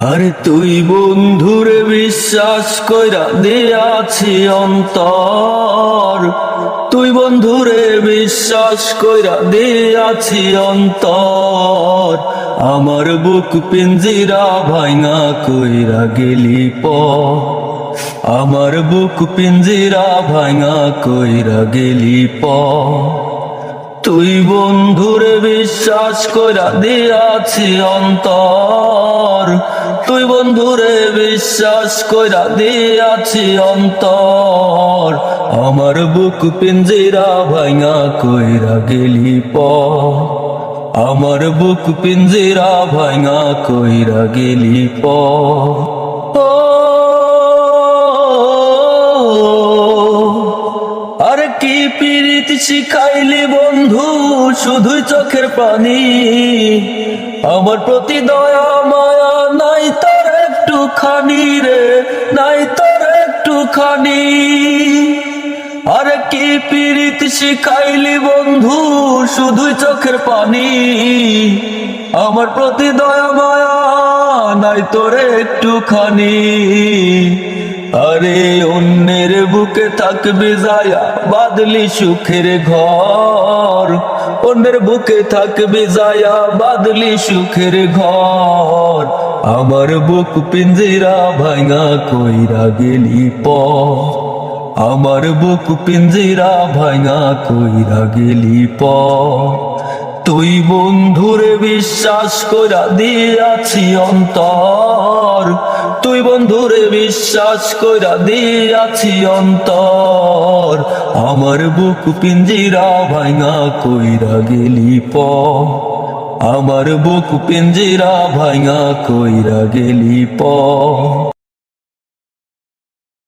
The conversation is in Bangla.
আরে তুই বন্ধুরে বিশ্বাস কইরা দিয়াছি অন্তর, তুই বন্ধুরে বিশ্বাস কইরা দিয়াছি অন্তর। আমার বুক পিঞ্জিরা ভাঙা কইরা গেলি পর, আমার বুক পিঞ্জিরা ভাঙা কইরা গেলি পর। তুই বন্ধুরে বিশ্বাস কইরা দিয়াছি অন্তর, তুই বন্ধুরে বিশ্বাস কইরা দিয়াছি অন্তর। আমার বুক পিঞ্জিরা ভাঙা কইরা গেলি পর, আমার বুক পিঞ্জিরা ভাঙা কইরা গেলি পর। আরে কি পীড়িত শিখাইলি বন্ধু, শুধুই চোখের পানি। আমার প্রতি দয়া মায়া নাই তোর একটুখানি রে, নাই তোর একটুখানি। আরে কি পীড়িত শিখাইলি বন্ধু, শুধুই চোখের পানি। আমার প্রতি দয়া মায়া নাই তোর একটুখানি। আরে অন্যের বুকে থাকবি যায়া বাদলি সুখের ঘর, অন্যের বুকে থাকবি যায়া বাদলি সুখের ঘর। আমার বুক পিঞ্জিরা ভাঙা কইরা গেলি পর, আমার বুক পিঞ্জিরা ভাঙা কইরা গেলি পর। তুই বন্ধুরে বিশ্বাস কইরা দিয়াছি অন্তর, তুই বন্ধুরে বিশ্বাস কইরা দিয়াছি অন্তর। আমার বুক পিঞ্জিরা ভাঙা কইরা গেলি পর, আমার বুক পিঞ্জিরা ভাঙা কইরা গেলি পর।